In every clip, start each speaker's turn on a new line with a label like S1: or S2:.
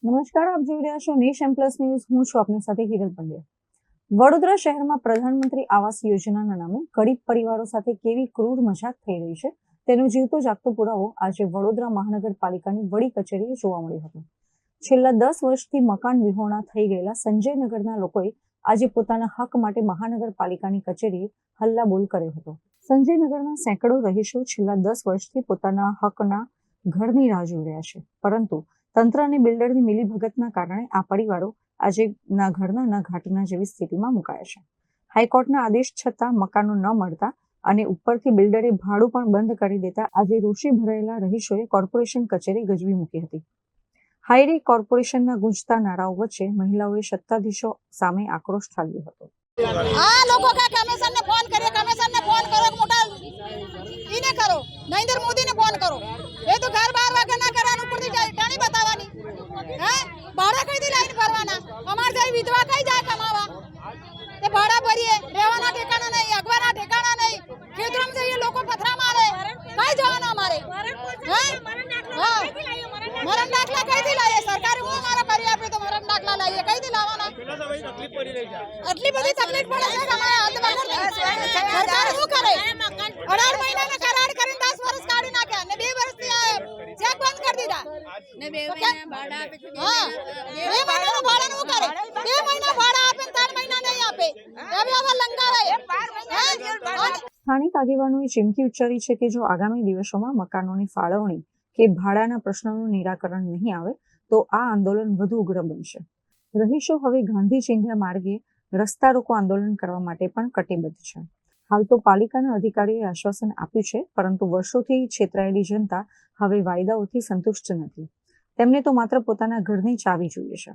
S1: નમસ્કાર, આપ જોઈ રહ્યા છો નેશન પ્લસ ન્યૂઝ. હું છું આપની સાથે હિરલ પંડ્યા. વડોદરા શહેરમાં પ્રધાનમંત્રી આવાસ યોજનાના નામે ગરીબ પરિવારો સાથે કેવી ક્રૂર મજાક થઈ રહી છે તેનો જીવતો જાગતો પુરાવો આજે વડોદરા મહાનગરપાલિકાની વડી કચેરીએ જોવા મળ્યો હતો. છેલ્લા 10 વર્ષથી મકાન વિહોણા થઈ ગયેલા સંજયનગરના લોકોએ આજે પોતાના હક માટે મહાનગરપાલિકાની કચેરીએ હલ્લાબોલ કર્યો હતો. સંજયનગરના સેંકડો રહીશો છેલ્લા 10 વર્ષથી પોતાના હકના ઘરની રાહ જોઈ રહ્યા છે, પરંતુ તંત્ર અને બિલ્ડરની મિલીભગતના કારણે આ પરિવારો આજે ના ઘરના ના ઘાટના જેવી સ્થિતિમાં મુકાયા છે. હાઈકોર્ટના આદેશ છતાં મકાનો ન મળતા અને ઉપરથી બિલ્ડરે ભાડું પણ બંધ કરી દેતા આજે રોષે ભરાયેલા રહીશોએ કોર્પોરેશન કચેરી ગજવી મૂકી હતી. હાઈરે કોર્પોરેશનના ગુંજતા નારાઓ વચ્ચે મહિલાઓએ સત્તાધીશો સામે આક્રોશ ઠાલવ્યો હતો.
S2: આ લોકો કા કમિશનને ફોન કરે, કમિશનને ફોન કરો, મોટા ઈને કરો, નરેન્દ્ર મોદીને ફોન કરો. એ તો ઘર બાર વાગે ના કરવાનું, ઉપરથી ટાણી બતાવવાની. હે ભાડા કઈ દી લાઈન ભરવાના? અમાર જાય વિધવા કઈ જાય કમાવા? એ ભાડા ભરીએ, રહેવાના ઠેકાણા નહીં, અગવાના ઠેકાણા નહીં. ખેતરમાં જઈએ લોકો પથરા મારે, કઈ જવાનું અમારે? હે હા, મરણ દાખલા કઈથી લાવીએ? સરકારે હું અમારા કરી આપે તો મરણ દાખલા લાવીએ, કઈથી લાવવાના? આટલી બધી તકલીફ પડે છે કે અમારે હદ વગર સરકાર શું કરે? 18 મહિનાના કરાર કરીને 10 વર્ષ કાઢી નાખ્યા ને 2 વર્ષથી ચેક બંધ કરી દીધા ને 2 મહિના ભાડા આપે છે. હા, 2 મહિનાનું ભાડા શું કરે? 2 મહિના ભાડા આપે ને 3 મહિના નહીં આપે. હવે આવા લંગાવે.
S1: સ્થાનિક આગેવાનોએ ચીમકી ઉચ્ચારી છે કે જો આગામી દિવસોમાં મકાનોની ફાળવણી કે ભાડાના પ્રશ્નોનું નિરાકરણ નહીં આવે તો આ આંદોલન વધુ ઉગ્ર બનશે. રહીશો હવે ગાંધી ચિંધ્યા માર્ગે રસ્તા રોકો આંદોલન કરવા માટે પણ કટિબદ્ધ છે. હાલ તો પાલિકાના અધિકારીએ આશ્વાસન આપ્યું છે, પરંતુ વર્ષોથી છેતરાયેલી જનતા હવે વાયદાઓથી સંતુષ્ટ નથી. તેમને તો માત્ર પોતાના ઘરની ચાવી જોઈએ છે.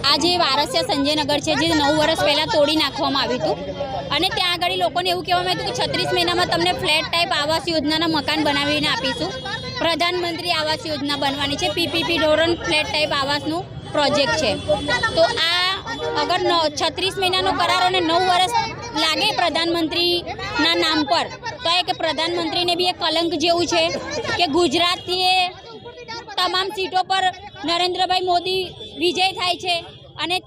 S3: આ જે વારસિયા સંજયનગર છે, જે 9 વર્ષ પહેલા તોડી નાખવામાં આવ્યું હતું અને ત્યાં આગળ લોકોને એવું કહેવામાં આવ્યું કે 36 મહિનામાં તમને ફ્લેટ ટાઈપ આવાસ યોજનાના મકાન બનાવીને આપીશું. પ્રધાનમંત્રી આવાસ યોજના બનવાની છે, પીપીપી ધોરણ ફ્લેટ ટાઈપ આવાસનું પ્રોજેક્ટ છે. તો આ અગર 36 મહિનાનો કરાર અને 9 વર્ષ લાગે પ્રધાનમંત્રીના નામ પર, તો એ કે પ્રધાનમંત્રીને બી એક કલંક જેવું છે કે ગુજરાતથી તમામ સીટો પર નરેન્દ્રભાઈ મોદી વિજય થાય છે અને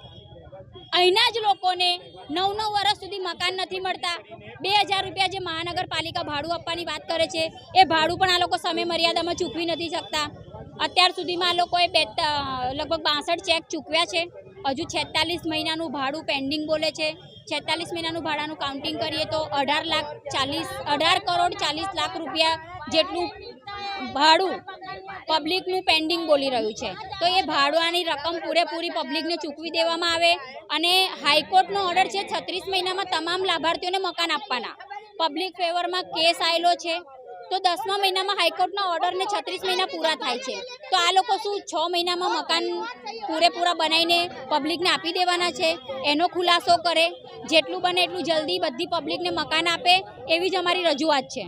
S3: અહીંના જ લોકોને 9 વર્ષ સુધી મકાન નથી મળતા. 2000 રૂપિયા જે મહાનગરપાલિકા ભાડું આપવાની વાત કરે છે, એ ભાડું પણ આ લોકો સમય મર્યાદામાં ચૂકવી નથી શકતા. અત્યાર સુધીમાં આ લોકોએ લગભગ 62 ચેક ચૂકવ્યા છે. હજુ 46 મહિનાનું ભાડું પેન્ડિંગ બોલે છે. 46 મહિનાનું ભાડાનું કાઉન્ટિંગ કરીએ તો 18 કરોડ 40 લાખ રૂપિયા જેટલું ભાડું પબ્લિકનું પેન્ડિંગ બોલી રહ્યું છે. તો એ ભાડાની રકમ પૂરેપૂરી પબ્લિકને ચૂકવી દેવામાં આવે અને હાઈકોર્ટનો ઓર્ડર છે 36 મહિનામાં તમામ લાભાર્થીઓને મકાન આપવાના. પબ્લિક ફેવરમાં કેસ આવેલો છે, તો 10મા મહિનામાં હાઈકોર્ટના ઓર્ડરને 36 મહિના પૂરા થાય છે. તો આ લોકો શું 6 મહિનામાં મકાન પૂરેપૂરા બનાવીને પબ્લિકને આપી દેવાના છે? એનો ખુલાસો કરે, જેટલું બને એટલું જલ્દી બધી પબ્લિકને મકાન આપે, એવી જ અમારી રજૂઆત છે.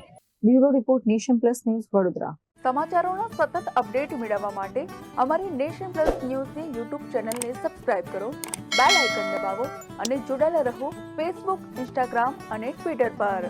S1: Bureau report, nation plus news, Vadodara.
S4: સમાચારોના સતત અપડેટ મેળવવા માટે અમારી નેશન પ્લસ ન્યૂઝની યુટ્યુબ ચેનલને સબસ્ક્રાઇબ કરો, બેલ આઇકન દબાવો અને જોડાયેલા રહો ફેસબુક, ઇન્સ્ટાગ્રામ અને ટ્વિટર પર.